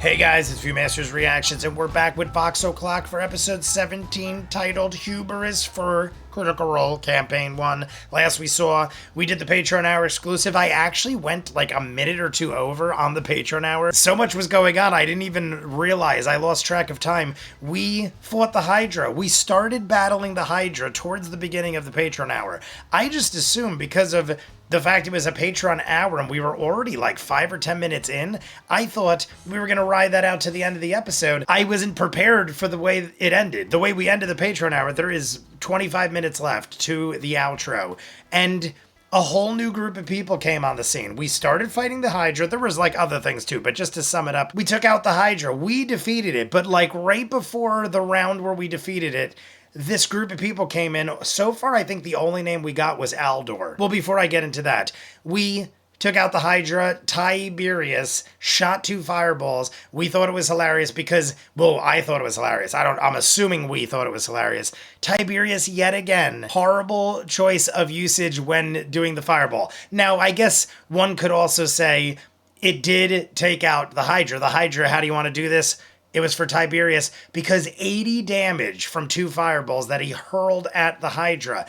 Hey guys, it's ViewMasters Reactions, and we're back with Vox O'Clock for episode 17, titled Hubris for Critical Role Campaign 1. Last we did the Patreon Hour exclusive. I actually went like a minute or two over on the Patreon Hour. So much was going on, I didn't even realize. I lost track of time. We fought the Hydra. We started battling the Hydra towards the beginning of the Patreon Hour. I just assumed because of the fact it was a Patreon hour and we were already like 5 or 10 minutes in, I thought we were going to ride that out to the end of the episode. I wasn't prepared for the way it ended. The way we ended the Patreon hour, there is 25 minutes left to the outro. And a whole new group of people came on the scene. We started fighting the Hydra. There was like other things too, but just to sum it up, we took out the Hydra. We defeated it, but like right before the round where we defeated it, this group of people came in. So far, I think the only name we got was Aldor. Well, before I get into that, we took out the Hydra. Tiberius shot 2 fireballs. We thought it was hilarious because, well, I thought it was hilarious. I'm assuming we thought it was hilarious. Tiberius, yet again, horrible choice of usage when doing the fireball. Now, I guess one could also say it did take out the Hydra. The Hydra, how do you want to do this? It was for Tiberius because 80 damage from 2 fireballs that he hurled at the Hydra.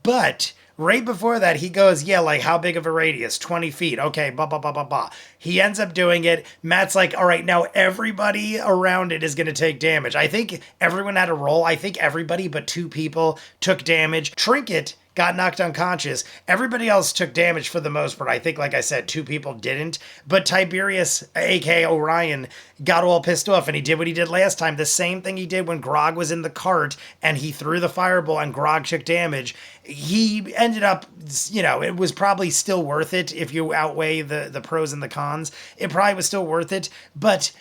But right before that, he goes, yeah, like how big of a radius? 20 feet. Okay, blah, blah, blah, blah, blah. He ends up doing it. Matt's like, all right, now everybody around it is going to take damage. I think everyone had a roll. I think everybody but 2 people took damage. Trinket got knocked unconscious. Everybody else took damage for the most part. I think, like I said, 2 people didn't. But Tiberius, aka Orion, got all pissed off and he did what he did last time. The same thing he did when Grog was in the cart and he threw the fireball and Grog took damage. He ended up, you know, it was probably still worth it if you outweigh the pros and the cons. It probably was still worth it, but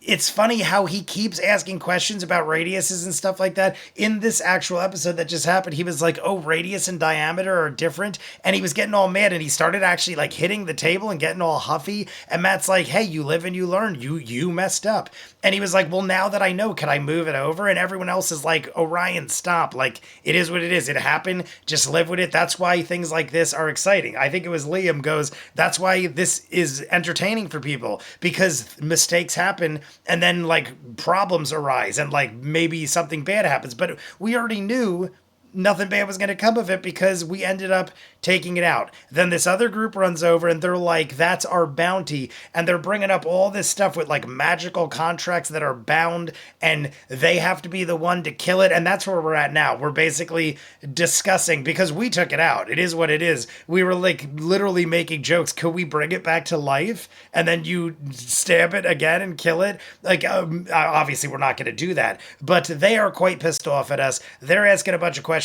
it's funny how he keeps asking questions about radiuses and stuff like that. In this actual episode that just happened, he was like, oh, radius and diameter are different. And he was getting all mad and he started actually like hitting the table and getting all huffy. And Matt's like, hey, you live and you learn. You messed up. And he was like, well, now that I know, can I move it over? And everyone else is like, Orion, stop. Like, it is what it is. It happened. Just live with it. That's why things like this are exciting. I think it was Liam goes, that's why this is entertaining for people, because mistakes happen. And then like problems arise and like maybe something bad happens. But we already knew nothing bad was going to come of it because we ended up taking it out. Then this other group runs over and they're like, that's our bounty. And they're bringing up all this stuff with like magical contracts that are bound and they have to be the one to kill it. And that's where we're at now. We're basically discussing, because we took it out. It is what it is. We were like literally making jokes. Could we bring it back to life? And then you stab it again and kill it? Like, obviously we're not going to do that, but they are quite pissed off at us. They're asking a bunch of questions.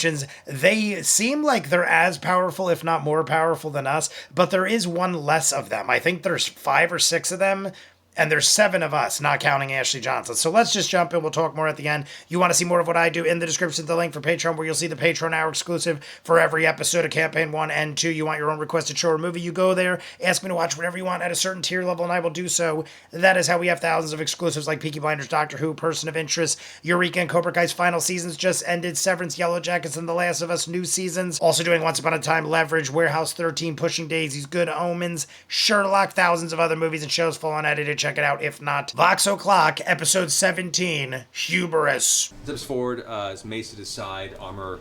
They seem like they're as powerful, if not more powerful than us, but there is one less of them. I think there's 5 or 6 of them, and there's 7 of us, not counting Ashley Johnson. So let's just jump in. We'll talk more at the end. You want to see more of what I do? In the description, the link for Patreon, where you'll see the Patreon Hour exclusive for every episode of Campaign 1 and 2. You want your own requested show or movie, you go there, ask me to watch whatever you want at a certain tier level, and I will do so. That is how we have thousands of exclusives like Peaky Blinders, Doctor Who, Person of Interest, Eureka, and Cobra Kai's final seasons just ended, Severance, Yellow Jackets, and The Last of Us new seasons. Also doing Once Upon a Time, Leverage, Warehouse 13, Pushing Daisies, Good Omens, Sherlock, thousands of other movies and shows full unedited. Check it out if not. Vox O'Clock, episode 17, Hubris. Zips forward, his mace at his side, armor,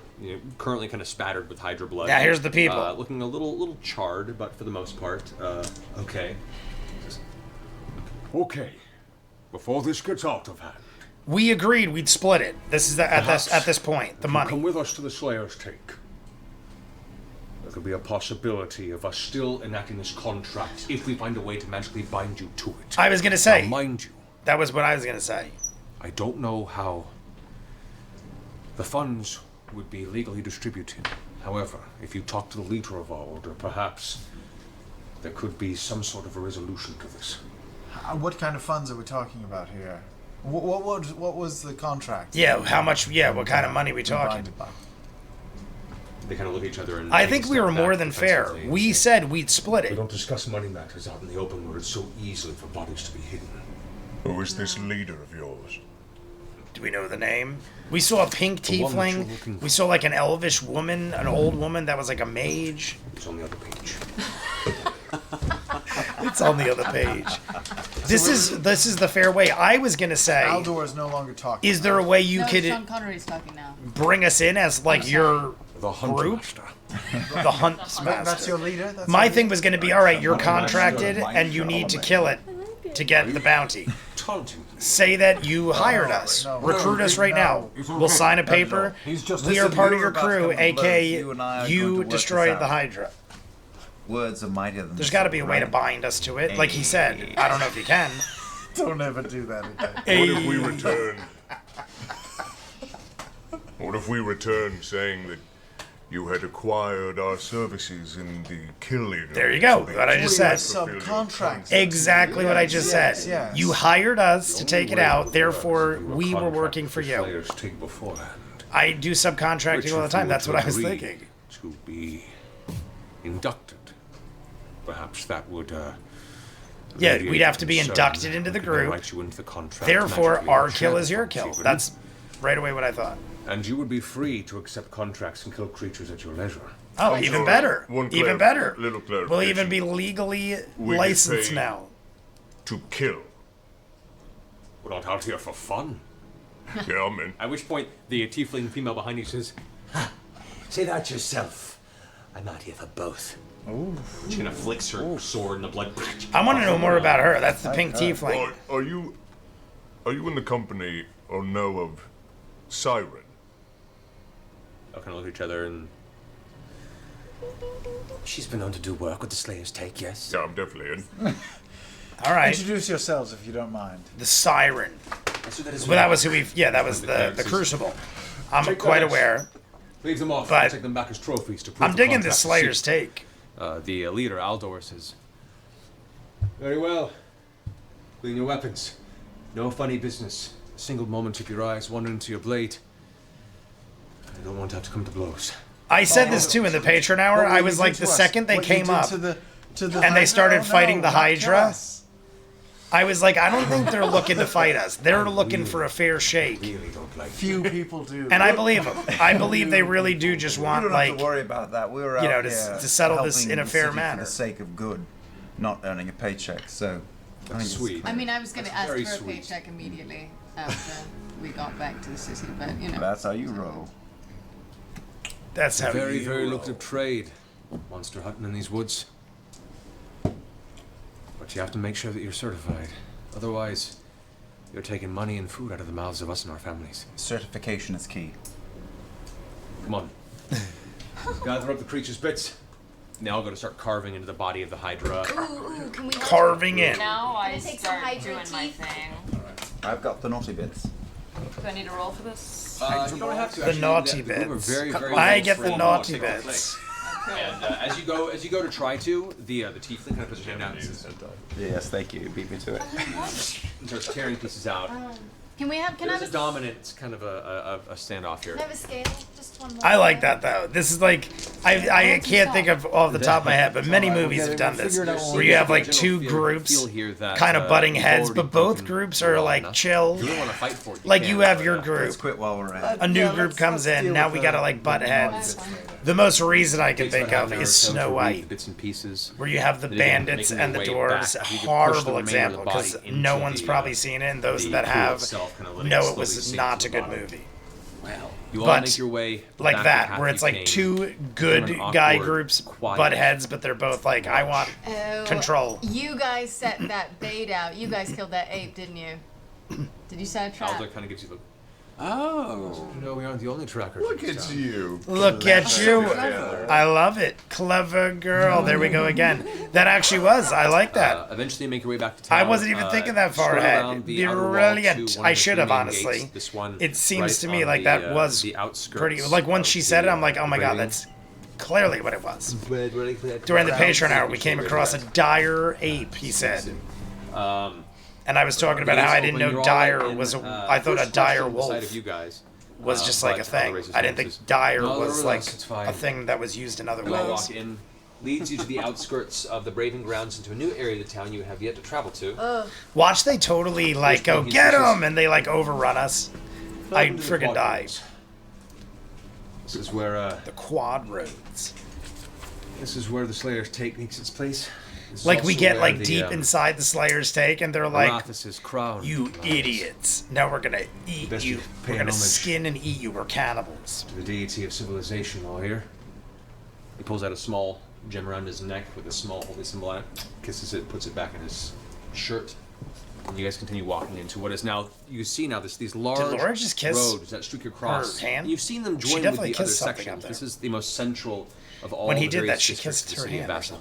currently kind of spattered with Hydra blood. Yeah, here's the people. Looking a little charred, but for the most part, okay. Okay. Before this gets out of hand. We agreed we'd split it. This is at this point, the money. Come with us to the Slayer's Take. There could be a possibility of us still enacting this contract if we find a way to magically bind you to it. I was gonna say. Now, mind you. That was what I was gonna say. I don't know how the funds would be legally distributed. However, if you talk to the leader of our order, perhaps there could be some sort of a resolution to this. What kind of funds are we talking about here? What was the contract? Yeah, how much? Yeah, what kind of money are we talking? They kind of look at each other and I think we were more than fair. We said we'd split We it. don't discuss money matters out in the open where it's so easy for bodies to be hidden. Who is this leader of yours? Do we know the name? We saw a pink The one that you're tiefling. looking We saw like an elvish woman, an old woman that was like a mage. It's on the other page. It's on the other page. This is the fair way. I was gonna say, Aldor is no longer talking. is there a way you No, could Sean Connery's talking now. bring us in as like your The Hunt group? Master. The hunt That's master? your leader? That's My your thing leader? was gonna be, all right, you're contracted and you need to kill it to get the bounty. Taunting. Say that you hired us. no. Recruit us right now. We'll sign a paper. We are part of your crew, aka you destroyed the Hydra. Words are mightier than There's got to be a way to bind us to it. Like he said, I don't know if you can. Don't ever do that again. What if we return? What if we return saying that you had acquired our services in the kill leader? There you go. What I just said. Subcontracts. Exactly what I just said. Yes. You hired us to take it out, therefore we were working for you. Slayers take beforehand. I do subcontracting all the time. That's what I was Agree thinking. To be inducted. Perhaps that would. Yeah, alleviate we'd have to be concern. inducted into the We could then group. write you into the contract Therefore, magically our and kill share is the your funds kill. evenly. That's right away what I thought. And you would be free to accept contracts and kill creatures at your leisure. Oh, even sorry. better. One Even better. little We'll even clarification. be legally We get licensed paid. now. To kill. We're not out here for fun. Yeah, man. At which point, the tiefling female behind you says, Say that yourself. I'm out here for both. she kind of flicks her sword and the blood. I want to know more about her. That's the pink tiefling. Are you in the company or know of Siren? They'll kind of look at each other and She's been known to do work with the Slayer's Take, yes? Yeah, I'm definitely in. All right. Introduce yourselves if you don't mind. The Siren. So that is Well, that was who we. Yeah, that was the Crucible. I'm Take quite those. aware. leave them off But and take them back as trophies to prove I'm the digging contract the is Slayer's secret. take. The leader, Aldor, says, very well. Clean your weapons. No funny business. A single moment of your eyes wander into your blade. I don't want to have to come to blows. I said this too in the Patreon hour. What I you was did like, to the us, second they what you came did up, to the and they Hydra? started Oh, fighting the not kill Hydra. us. I was like, I don't think they're looking to fight us. They're looking for a fair shake. Really don't like Few people do. And I believe them. I believe they really do just We want, don't have like, to worry about that. We were you out know, to here settle this helping in a the fair city manner. for the sake of good, not earning a paycheck. So, I think it's Sweet. I mean, I was going to ask for very a sweet. paycheck immediately after we got back to the city, but you know. That's how you roll. that's how Very, you very roll. lucrative trade. Monster hunting in these woods. But you have to make sure that you're certified. Otherwise, you're taking money and food out of the mouths of us and our families. Certification is key. Come on. Gather up the creature's bits. Now I'm going to start carving into the body of the Hydra. Ooh, can we Carving in. Now I take some start Hydra doing my teeth? thing. I've got the naughty bits. Do I need to roll for this? You don't have to. The Actually, naughty the group are bits. very, very I close get for the all naughty take the bits. And as you go to try to, the tiefling kind of puts his hand out and says, Yes, thank you. You beat me to it. and starts tearing pieces out. Can I There's have a dominant kind of a standoff here. Can I have a scale? Just one more. I like that though. This is like I can't think of off the top of my head, but many movies have done this, where you have like two groups kind of butting heads, but both groups are like chill. You don't want to fight for it. Like you have your Let's group, quit while we're ahead. a new Yeah, group let's comes in. deal Now with we the- gotta like butt the heads. naughty bits later. The most recent I can think of is Snow White, Bits and pieces. where you have the And again, bandits making and the your way back, dwarves. you can push the Horrible remainder of the example body because into no one's the, probably seen it, and those the that pool have itself, kind of letting know slowly it was sink not to a the good bottom. movie. You all But make your way Like back the that, path where you it's like came. two good Through an guy awkward, groups quiet butt heads, but they're both like, I want Oh, control. You guys set that bait out. You guys killed that ape, didn't you? Did you set a trap? Alder kind of gives you the. Oh. No, we aren't the only trackers. Look at you. Look at you. I love it. Clever girl. There we go again. That actually was. I like that. Eventually, you make your way back to town. I wasn't even thinking that far skirt ahead. around the outer wall to Brilliant. one I of the should three have, main honestly. gates. This one It seems right to me on like the, that was the outskirts pretty. Like once she of said it, the, I'm like, oh my god, grading. that's clearly what it was. During the Patreon hour, we came across a dire ape, he said. And I was talking about how I didn't know dire was a. I thought a dire wolf was just like a thing. I didn't think dire was like a thing that was used in other You all ways. walk in, leads you to the outskirts of the Braving Grounds into a new area of the town you have yet to travel to. Watch they totally like go He's get vicious. him and they like overrun us. I'd Welcome to the friggin' quad die. roads. This is where The quad roads. the Slayer's Take makes its place. This Like is we also get where like the, deep inside the Slayer's take, and they're like, Arathis' crown "You lies. idiots! Now we're gonna eat Best you. you pay We're gonna homage skin and eat you. We're cannibals." To the deity of civilization, all here. He pulls out a small gem around his neck with a small holy symbol on it, kisses it, puts it back in his shirt. And you guys continue walking into what is now, you see now these large Laura just kiss roads that streak across. her hand? You've seen them She join with definitely the other kissed something sections. up This there. is the most central of all When he the did various that, she districts kissed of the her city of hand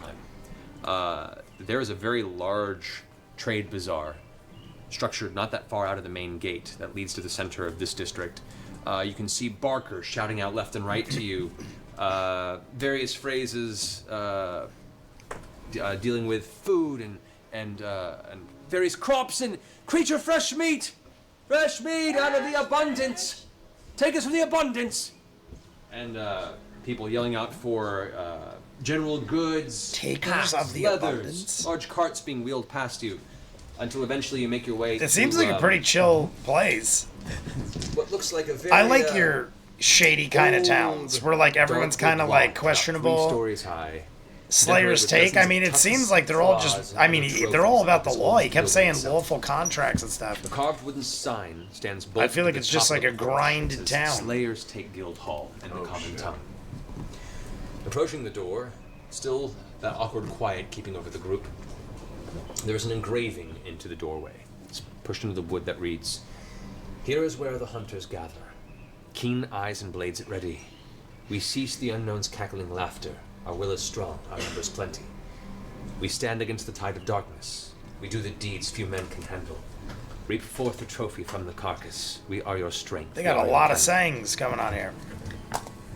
or Vax'ildan. There is a very large trade bazaar structured not that far out of the main gate that leads to the center of this district. You can see Barker shouting out left and right to you various phrases dealing with food and various crops and creature fresh meat out of the abundance. Take us from the abundance. And people yelling out for general goods, Takers hats, of the leathers, abundance. large carts being wheeled past you until eventually you make your way. It seems to, like a pretty chill place. what looks like a very. I like your shady kind of old, towns where like everyone's dark kind of wood like block, 3 questionable. stories high. Slayer's decorated with take. I dozens mean, of it seems tucks, like they're all claws, just. and I other mean, trophies they're all of about the this law. old He kept building saying itself. lawful contracts and stuff. The carved wooden sign stands I bolted feel to like the it's just top like of a the porch. grinded It says town. Slayer's Take Guild Hall in the common tongue. Approaching the door, still that awkward quiet keeping over the group, there's an engraving into the doorway. It's pushed into the wood that reads, "Here is where the hunters gather. Keen eyes and blades at ready. We cease the unknown's cackling laughter. Our will is strong, our numbers plenty. We stand against the tide of darkness. We do the deeds few men can handle. Reap forth the trophy from the carcass. We are your strength. They got we a are your lot of candle." sayings coming on here.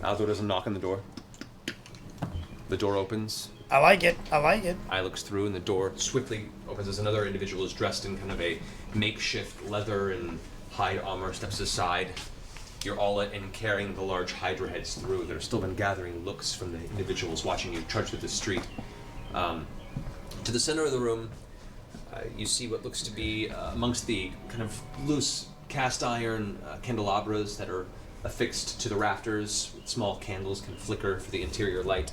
Aldo doesn't knock on the door. The door opens. I like it. I like it. Eye looks through, and the door swiftly opens as another individual is dressed in kind of a makeshift leather and hide armor steps aside. You're all in carrying the large hydra heads through. That have still been gathering looks from the individuals watching you charge through the street. To the center of the room, you see what looks to be amongst the kind of loose cast iron candelabras that are affixed to the rafters with small candles can flicker for the interior light.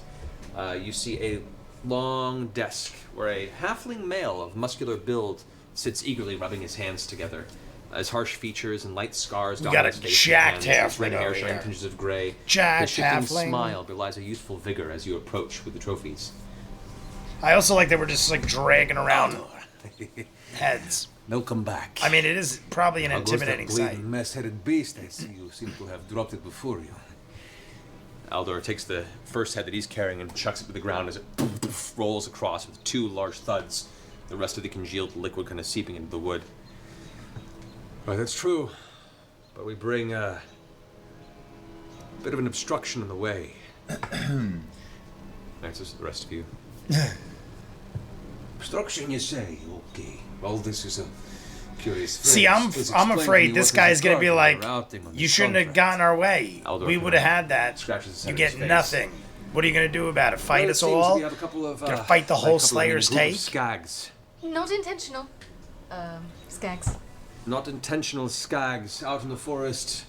You see a long desk where a halfling male of muscular build sits eagerly rubbing his hands together. His harsh features and light scars We dot got his a face and jacked hands. His red halfling hair over showing here. tinges of gray. Jacked His shifting halfling. smile belies a youthful vigor as you approach with the trophies. I also like that we're just like dragging around heads. Welcome back. I mean, it is probably an How goes that intimidating sight. bleeding mess-headed beast I see you seem to have dropped it before you. Aldor takes the first head that he's carrying and chucks it to the ground as it rolls across with 2 large thuds. The rest of the congealed liquid kind of seeping into the wood. Well, that's true. But we bring a bit of an obstruction in the way. Answers to the rest of you. Obstruction, you say? Okay. Well, this is a curious phrase. See, I'm Please explain to me afraid what this is guy's gonna be occurring like, when you're outing on you this shouldn't have contract." gotten our way. Aldor We kind would have of had that. scratches his head You in get his face. nothing. What are you gonna do about it? Fight Well, it us seems all? we have a couple of, Gonna fight the like a whole couple of Slayer's group of take? Skags. Not intentional. Skags. Not intentional skags out in the forest,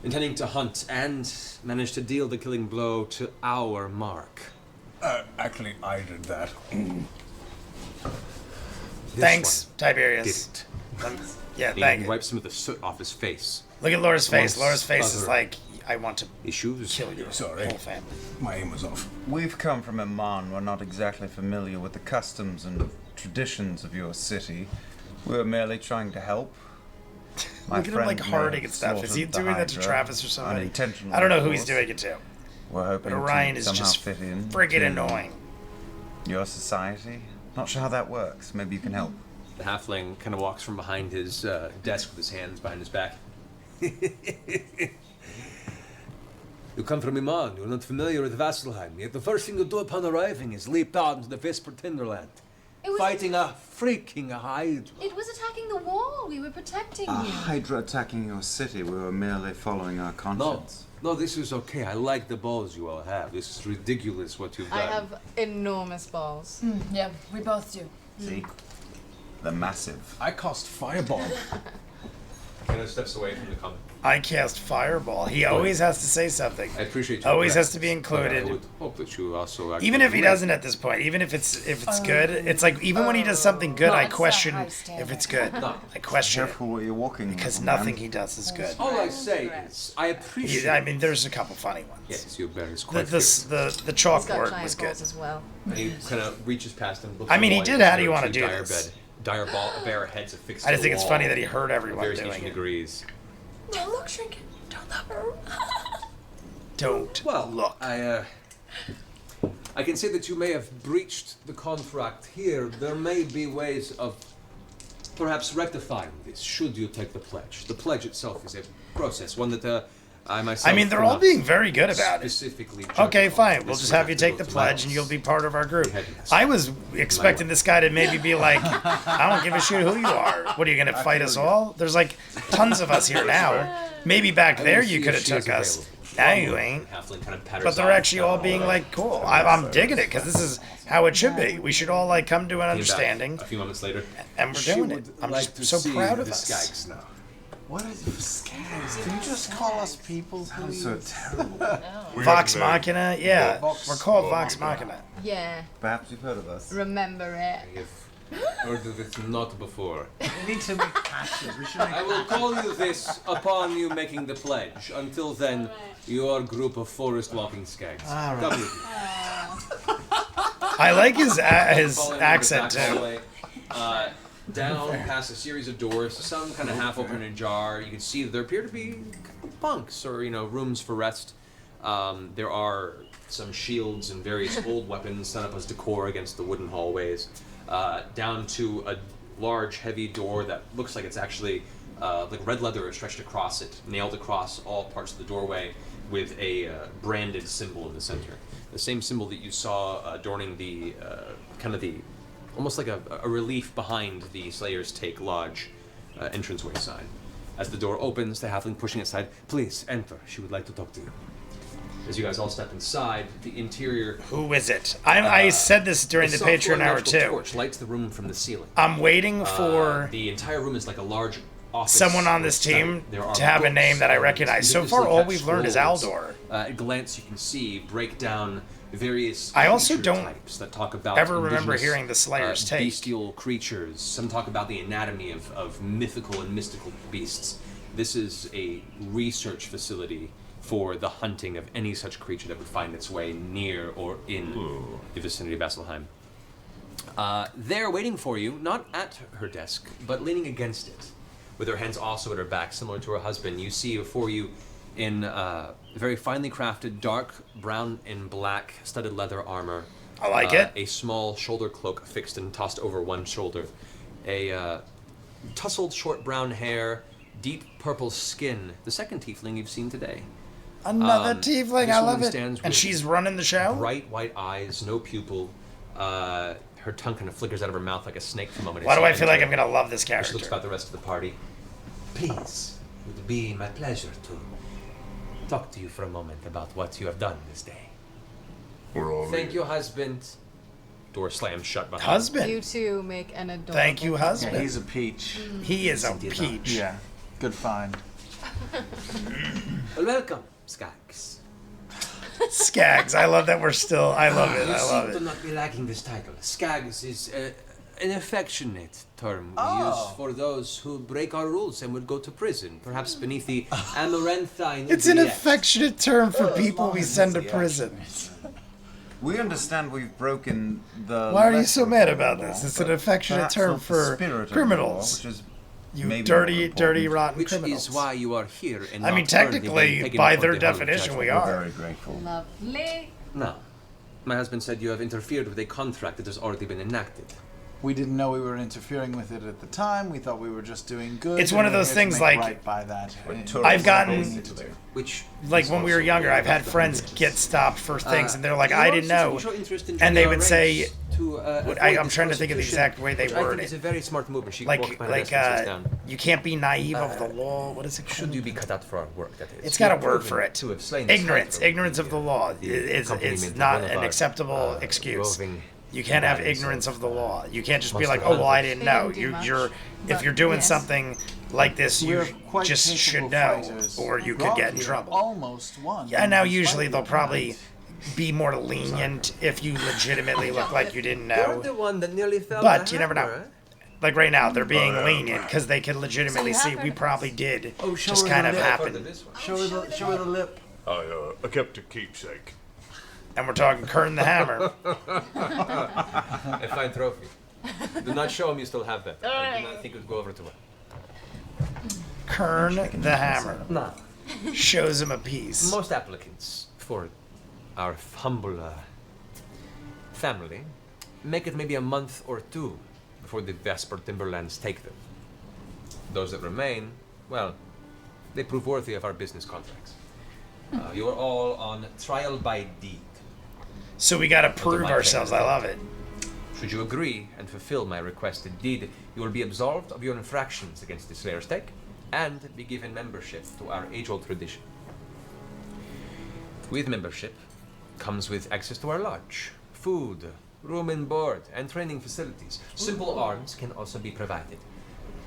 intending to hunt and manage to deal the killing blow to our mark. Actually, I did that. Thanks, Did Tiberius. it. Yeah, He thank you. wipes some of the soot off his face. Look at Laura's face. Amongst Laura's face is other like, I want to Issues. kill your Sorry. whole family. My aim was off. We've come from Iman. We're not exactly familiar with the customs and traditions of your city. We're merely trying to help. My Look at him like friend may harding have and stuff. Is he slaughtered the doing that to Hydra, Travis or something? unintentionally, I don't know of who he's course. doing it to. We're hoping But Orion to is somehow just fit in. friggin' to annoying. Your society? Not sure how that works. Maybe you can help. The halfling kind of walks from behind his desk with his hands behind his back. You come from Iman. You're not familiar with Vasselheim. Yet the first thing you do upon arriving is leap out into the Vesper Tinderland, It was fighting a freaking Hydra. It was attacking the wall. We were protecting A you. Hydra attacking your city. We were merely following our No, conscience. no, this is okay. I like the balls you all have. This is ridiculous what you've done. I have enormous balls. Yeah, we both do. See? They're massive. I cast fireball. Kind of steps away from the I cast Fireball. He always has to say something. I appreciate your Always has to be presence, but included. I would hope that you also actually Even if he relate. doesn't at this point, even if it's good, it's like even when he does something good, I question if it's good. I question it Careful what you're walking. because little nothing man. he does is good. All I say is, I appreciate. I mean, there's a couple funny ones. Yes, your bear is The quite the fierce. the, the He's got chalkboard giant was good. balls as well. And he kind of reaches past him. Looks I mean, he at the did wall, how do you there are wanna two do dire this? Dire bear heads affixed. I to just the think it's wall funny that he heard at everyone various doing ancient it. degrees. Don't look, Shrinking. Don't look. Don't Well, look. I can say that you may have breached the contract here. There may be ways of perhaps rectifying this, should you take the pledge. The pledge itself is a process, one that I myself. I mean, they're all cannot being very good about it. specifically judge Okay, upon. fine. We'll This just would have you to take go the to pledge, my and you'll office. be part of our group. Beheadings. I was expecting this guy to maybe be like, I don't give a shit who you are. What are you gonna fight us all? There's like tons of us here now. Maybe back I will there see you if could have she is took us. available. Now you ain't. Halfling kind of patters But they're off actually all down being the like, cool. I'm digging it because this is how it should be. We should all like come to an Came back understanding, A few moments later, and we're she doing it. would I'm like just to so see proud of the us. Skags now. What is Skags? Can you just call us people, please? So terrible. We Vox have a name. Machina, yeah. Vox We're called Vox Machina. Yeah, Perhaps you've heard of us. remember it. I have heard of it not before. We need to make patches. We should make I will call you this upon you making the pledge. Until then, you are a group of forest walking skags. All right. Come with me. I like his Following the accent back too. hallway, down past a series of doors, some kind of half open and ajar. You can see that there appear to be bunks or rooms for rest. There are some shields and various old weapons set up as decor against the wooden hallways. Down to a large, heavy door that looks like it's actually like red leather is stretched across it, nailed across all parts of the doorway with a branded symbol in the center. The same symbol that you saw adorning the almost like a relief behind the Slayer's Take Lodge entranceway sign. As the door opens, the halfling pushing it aside, please enter. She would like to talk to you. As you guys all step inside, the interior. Who is it? I said this during the soft Patreon glowing hour electrical too. torch lights the room from the ceiling. I'm waiting for The entire room is like a large office. someone on or this study. team There are to have a books name that I and recognize. So meticulously far, all kept we've learned is scrolls. Aldor. At a glance, you can see break down various I also creature don't types that talk about ever remember indigenous, hearing the Slayer's Take. bestial creatures. Some talk about the anatomy of mythical and mystical beasts. This is a research facility for the hunting of any such creature that would find its way near or in the vicinity of Vasselheim. There, waiting for you, not at her desk, but leaning against it, with her hands also at her back, similar to her husband, you see before you, in very finely crafted, dark brown and black studded leather armor. I like it. A small shoulder cloak fixed and tossed over one shoulder. A tousled short brown hair, deep purple skin. The second tiefling you've seen today. Another tiefling, this I woman love it. stands And with she's running the show? Bright white eyes, no pupil. Her tongue kind of flickers out of her mouth like a snake for a moment. Why as do you I feel like enter. I'm gonna love this She character? looks about the rest of the party. Please, it would be my pleasure to talk to you for a moment about what you have done this day. We're all Thank ears. you, husband. Door slams shut behind Husband. You two make an adorable. Thank you, Yeah, husband. he's a peach. He is a peach. Yeah, good find. Well, welcome, Skags. Skags. I love that we're still. I love it. You I seem love to it. not be lacking this title. Skags is an affectionate term we use for those who break our rules and would go to prison, perhaps beneath the amaranthine. It's an oubliette. affectionate term for people we send to prison. We understand we've broken the. Why are you so letter mad of about the this? law, It's an but affectionate perhaps term not the for spirit of the criminals. law, which is You maybe dirty, more dirty, important. rotten Which criminals. is why you are here and I mean, not currently technically, being taken by before their the Hall of definition, we Judgment. are. We're very grateful. Lovely. No. My husband said you have interfered with a contract that has already been enacted. We didn't know we were interfering with it at the time. We thought we were just doing good. It's one and of we're those here to things make like- right by that. I've gotten, Which like is when we were also younger, very I've had much friends religious. get stopped for things, and they're like, you I also didn't know. show interest in And they joining would our say, ranks to, avoid I'm this trying to think of the persecution, exact way they which I word think is it. a very smart movement. She walked Like, behind her desk and sits down. you can't be naive of the law. What is it called? Should you be cut out for our work, that is. It's got a You've word for proven it. to have slain the Ignorance. sniper with Ignorance of the law. the It's accompaniment of not one of an our, acceptable excuse. roving You can't have Violence ignorance of, of the law. You can't just be must like, have oh, well, I hunted. didn't They know. didn't do much, If but you're doing yes. something like this, We're you quite just capable should know, fighters. or you could get in Groggy trouble. Almost won. Yeah, now despite usually they'll the probably odds. be more lenient if you legitimately look like you didn't You're know. the one that nearly fell. But the you never know. hammer, Like right now, they're being lenient because they can legitimately So you see have we heard of probably this? did. Oh, show Just her kind the of lip. happened. Show her the lip. I kept a keepsake. And we're talking Kern the Hammer. A fine trophy. Do not show him you still have that. I do not think it would go over too well. Kern the Hammer No. shows him a piece. Most applicants for our humble family make it maybe a month or two before the Vesper Timberlands take them. Those that remain, well, they prove worthy of our business contracts. You are all on trial by deed. So we gotta prove my ourselves. I favorite. love it. Should you agree and fulfill my requested deed, you will be absolved of your infractions against the Slayer's Stake and be given membership to our age-old tradition. With membership comes with access to our lodge, food, room and board, and training facilities. Simple arms can also be provided.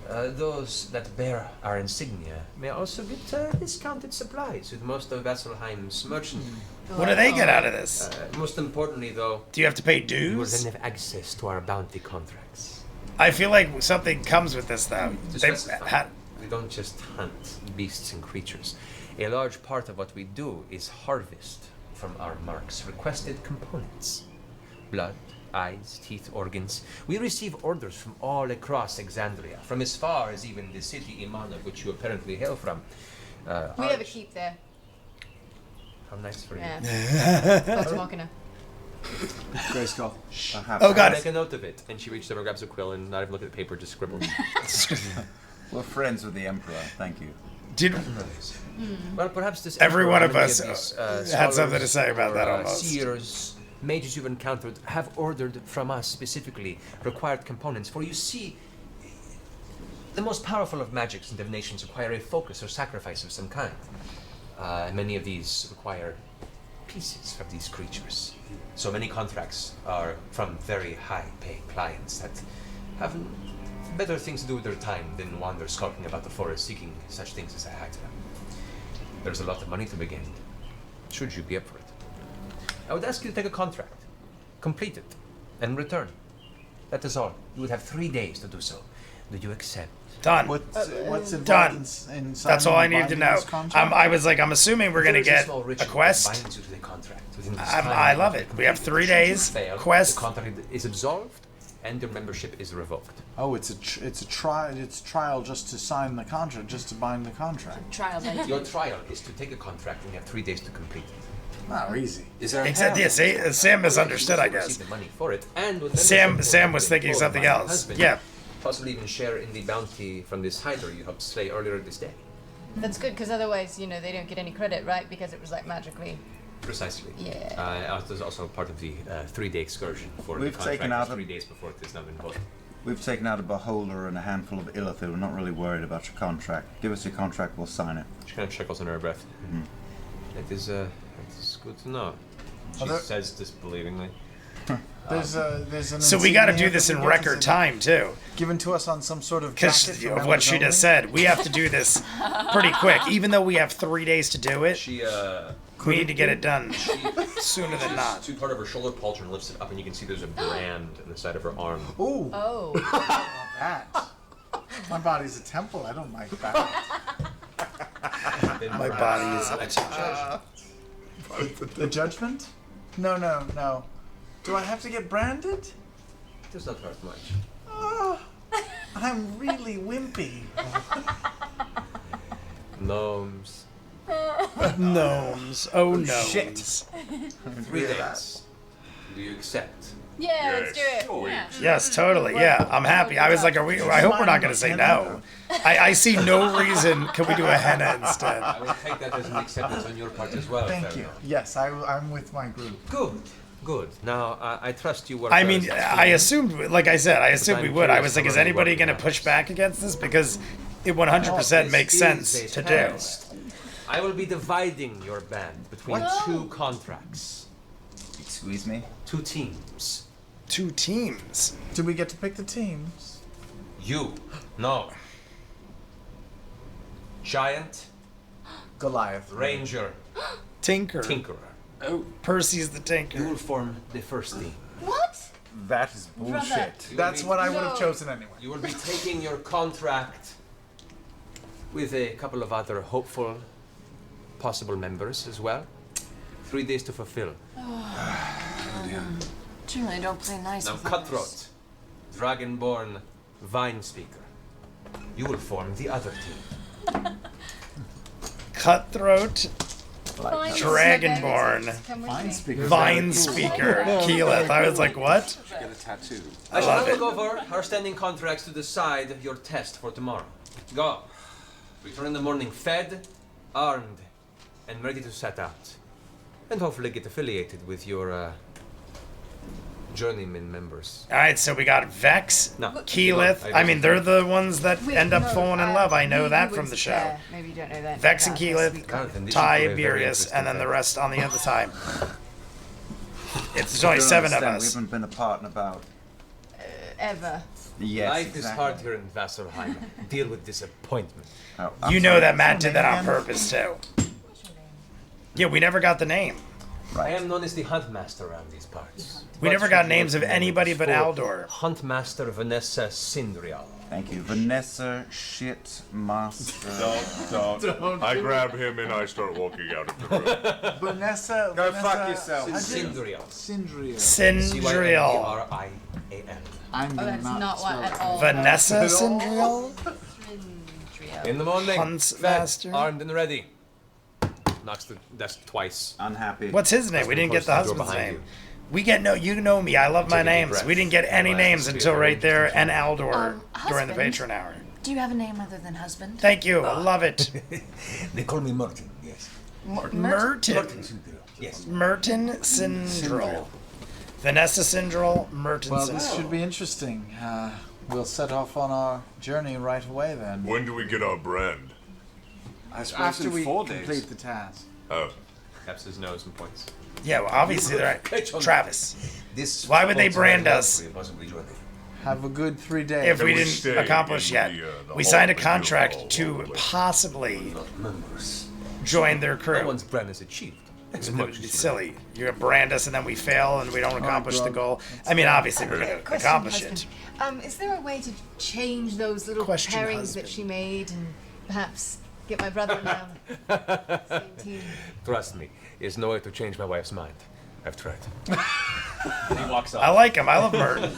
Those that bear our insignia may also get discounted supplies with most of Vasselheim's merchants. What do they get out of this? Most importantly, though, Do you have to pay you will dues? then have access to our bounty contracts. I feel like something comes with this though. To They've specify, had, we don't just hunt beasts and creatures. A large part of what we do is harvest from our marks requested components. Blood, eyes, teeth, organs. We receive orders from all across Exandria, from as far as even the city Iman of which you apparently hail from. We have a keep there. How nice for you. Yeah. Vox Machina. Grayskull. oh god, Make a note of it. And she reaches over, grabs a quill, and not even look at the paper, just scribbles. We're friends with the Emperor, thank you. did Well, perhaps this Every emperor one or of many us these, had something to scholars say about or, that almost. Seers, mages you've encountered have ordered from us specifically required components. For you see, the most powerful of magics and divinations require a focus or sacrifice of some kind. Many of these require pieces of these creatures. So many contracts are from very high-paying clients that have better things to do with their time than wander skulking about the forest seeking such things as I item. There's a lot of money to be gained, should you be up for it. I would ask you to take a contract, complete it, and return. That is all. You would have 3 days to do so. Do you accept? done. What's involved Done. in That's all I signing need to and know. binding this contract? I was like, I'm assuming we're gonna There is get small a ritual quest. that binds you to the contract within this I time. love it. We have 3 days. Fail, Quest. The contract is absolved, and your membership is revoked. Oh, it's a trial. It's trial just to sign the contract, just to bind the contract. Trial by Your trial is to take a contract, and you have 3 days to complete it. Oh, easy. Is there a Except, yeah, Sam misunderstood, I guess. Receive the money for it, and with Sam membership, was you'll thinking be something employed by my else. husband, Yeah. Possibly even share in the bounty from this hider you helped slay earlier this day. That's good, because otherwise, you know, they don't get any credit, right? Because it was like magically. Precisely. Yeah. There's also part of the 3-day excursion for We've the contract. taken out It's a- 3 days before it is not involved. We've taken out a beholder and a handful of illithid. We're not really worried about your contract. Give us your contract, we'll sign it. She kind of chuckles under her breath. It is good to know. She there- says disbelievingly. There's an So we got to insignia do this that in we get. record Is it time too, Given to us on some sort of because jacket of from what she Amazon? just said. We have to do this pretty quick, even though we have 3 days to do it. She We need to get it done sooner than not. to part of her shoulder pauldron lifts it up, and you can see there's a brand in the side of her arm. Ooh, Oh. that. My body's a temple. I don't like that. My body is The judgment? No. Do I have to get branded? Does not hurt much. Oh, I'm really wimpy. Gnomes. gnomes. Oh, gnomes. shit. 3 days. Do you accept? Yeah, let's do it. Oh, Yeah. Yes, totally. Yeah, I'm happy. I was like, are we? I hope we're not going to say no. I see no reason. Can we do a henna instead? I will take that as an acceptance on your part as well. Thank fair you. enough. Yes, I'm with my group. Good. Now, I trust you work I mean, as a I team. assumed, like I said, I assumed we would. I was like, is anybody going to push back against this? Because it 100% makes This sense is a to do. test. I will be dividing your band between 2 contracts. Excuse me? 2 teams. 2 teams. Do we get to pick the teams? You. No. Giant. Goliath. Ranger. Tinker. Tinkerer. Percy's the You Tinker. will form the first team. What? That is bullshit. That's what I would have No. chosen anyway. You will be taking your contract with a couple of other hopeful possible members as well. 3 days to fulfill. Generally, don't play nice Now, with Cutthroat, Dragonborn, Vine Speaker. You will form the other team. Cutthroat, Fine, Dragonborn, come with Fine me. speaker. Vine Speaker, Keyleth. I was like, what? Get a tattoo. I shall love now it. look over our standing contracts to decide your test for tomorrow. Go. Return in the morning fed, armed, and ready to set out. And hopefully get affiliated with your journeyman members. All right, so we got Vex, No. Keyleth. I mean, they're the ones that Wait, end up no, falling in love. I know he that was from the show. there. Maybe you don't know that. Vex and Yeah, Keyleth, sweet God, God. then this Ty, should be a very Beerus, interesting and then the thing. rest on the other side. There's only Don't 7 of understand, We us. haven't been apart in about. Ever. Yes, Life exactly. is hard here in Vax'ildan. Deal with disappointment. Oh, You I'm know sorry. that Matt did that on again? purpose, too. Yeah, we never got the name. I am known as the Huntmaster around these parts. We never got names of anybody but Aldor. Huntmaster Vanessa Sindrial. Thank you. Vanessa Shitmaster. Don't. I grab him and I start walking out of the room. Vanessa. Go Vanessa, fuck yourself. Sindrial. Sindria. Sindriel. Cymdrial. I'm Oh, gonna that's not not spell what at it. all. Vanessa Sindriel? Sindriel. In the morning, Huntsmaster. fed, armed and ready. Knocks the desk twice. Unhappy. What's his name? We didn't get the Husband husband's behind name. We get no. You know me. I love my Take a deep names. breath. We didn't get any Relax, names be until very right there and Aldor during the husband? patron hour. Do you have a name other than husband? Thank you. I love it. They call me Martin, yes. Merton. Yes. Merton Sindrel. Vanessa Sindrel. Merton Well, this Sindrel. should be interesting. We'll set off on our journey right away then. When do we get our brand? I suppose After in we 4 complete days. the task. Oh. Taps his nose and points. Yeah, well, obviously they're right. Travis. This Why would they floats very brand well us? for you, possibly joining. Have a good 3 days. If we we didn't stay accomplish in yet, the we hall, signed a the contract Guildhall, to all the way. possibly Members. join their No crew. one's brand is achieved. As It much would be as you silly. You're gonna brand us and then we fail and we don't accomplish the Grog. goal. I mean, obviously we're gonna Question, accomplish it. husband. Is there a way to change those little Question, pairings husband. that she made and perhaps get my brother and I on the same team? Trust me, there's no way to change my wife's mind. I've tried. He walks I off. like him. I love Merton.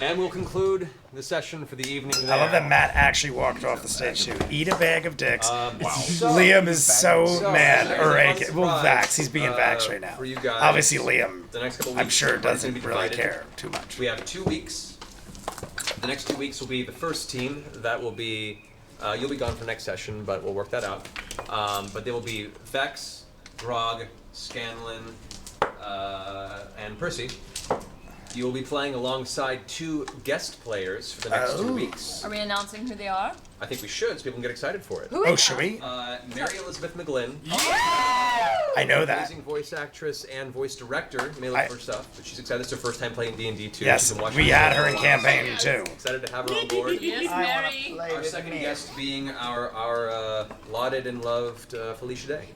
And we'll conclude the session for the evening there. I love that Matt actually walked off the stage too. Eat a bag of dicks. Wow. Liam is so mad. here's Or a fun well, surprise, Vax. He's being Vax right now. for you guys. Obviously, Liam. The next couple I'm weeks, sure everybody's doesn't gonna be really divided. care too much. We have 2 weeks. The next 2 weeks will be the first team. That will be, you'll be gone for next session, but we'll work that out. But there will be Vex, Grog, Scanlan, and Percy. You will be playing alongside 2 guest players for the next 2 weeks. Are we announcing who they are? I think we should, so people can get excited for it. Oh, should we? Mary Elizabeth McGlynn, I know that. amazing voice actress and voice director. May look I- for stuff, but she's excited. It's her first time playing D&D too. Yes, She's been watching we the had show her for in a while, so campaign too. excited to have her on board. Yes, Mary. Our second guest being our lauded and loved Felicia Day.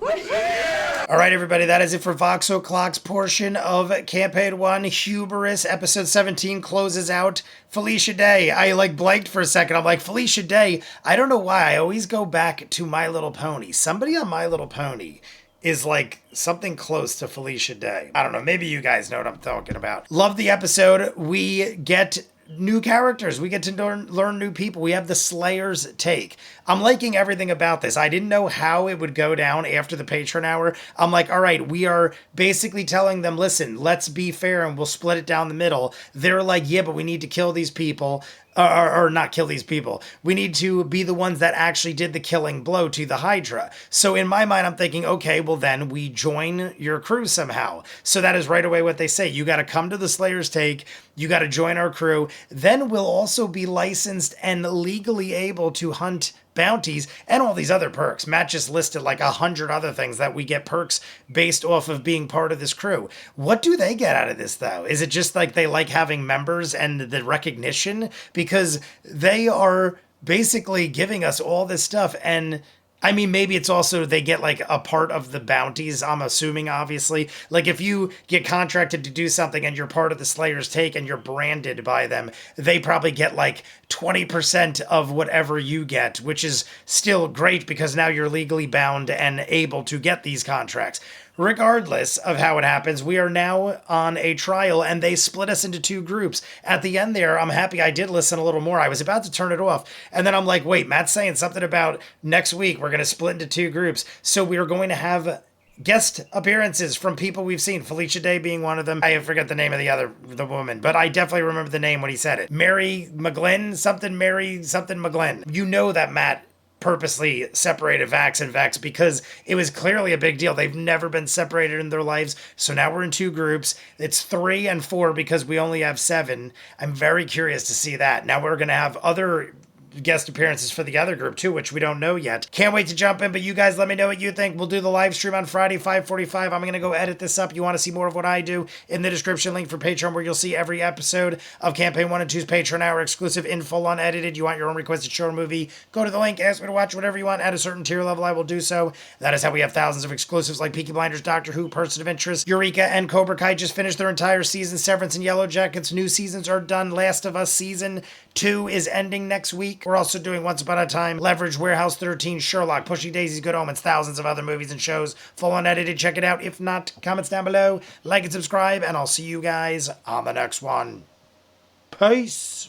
All right, everybody, that is it for Vox O'Clock's portion of Campaign 1. Hubris, episode 17 closes out. Felicia Day. I blanked for a second. I'm like, Felicia Day. I don't know why. I always go back to My Little Pony. Somebody on My Little Pony is something close to Felicia Day. I don't know. Maybe you guys know what I'm talking about. Love the episode. We get new characters. We get to learn new people. We have the Slayer's take. I'm liking everything about this. I didn't know how it would go down after the patron hour. I'm like, all right, we are basically telling them, listen, let's be fair and we'll split it down the middle. They're like, yeah, but we need to kill these people. Or not kill these people. We need to be the ones that actually did the killing blow to the Hydra. So in my mind, I'm thinking, okay, well then we join your crew somehow. So that is right away what they say. You got to come to the Slayer's Take. You got to join our crew. Then we'll also be licensed and legally able to hunt bounties and all these other perks. Matt just listed like 100 other things that we get perks based off of being part of this crew. What do they get out of this though? Is it just like they like having members and the recognition? Because they are basically giving us all this stuff, and I mean, maybe it's also they get like a part of the bounties, I'm assuming, obviously. Like if you get contracted to do something and you're part of the Slayer's Take and you're branded by them, they probably get like 20% of whatever you get, which is still great because now you're legally bound and able to get these contracts. Regardless of how it happens, we are now on a trial and they split us into 2 groups. At the end there, I'm happy I did listen a little more. I was about to turn it off. And then I'm like, wait, Matt's saying something about next week we're going to split into 2 groups. So we are going to have guest appearances from people we've seen. Felicia Day being one of them. I forget the name of the woman, but I definitely remember the name when he said it. Mary McGlynn, Mary something McGlynn. You know that Matt purposely separated Vax and Vex because it was clearly a big deal. They've never been separated in their lives. So now we're in 2 groups. It's 3 and 4 because we only have 7. I'm very curious to see that. Now we're going to have other guest appearances for the other group too, which we don't know yet. Can't wait to jump in, but you guys let me know what you think. We'll do the live stream on Friday, 5:45. I'm going to go edit this up. You want to see more of what I do? In the description link for Patreon, where you'll see every episode of Campaign 1 and 2's Patreon Hour exclusive in full unedited. You want your own requested show or movie? Go to the link, ask me to watch whatever you want at a certain tier level. I will do so. That is how we have thousands of exclusives like Peaky Blinders, Doctor Who, Person of Interest, Eureka, and Cobra Kai just finished their entire season. Severance and Yellow Jackets. New seasons are done. Last of Us Season 2 is ending next week. We're also doing Once Upon a Time, Leverage, Warehouse 13, Sherlock, Pushing Daisies, Good Omens, thousands of other movies and shows, full unedited. Check it out. If not, comments down below, like and subscribe, and I'll see you guys on the next one. Peace.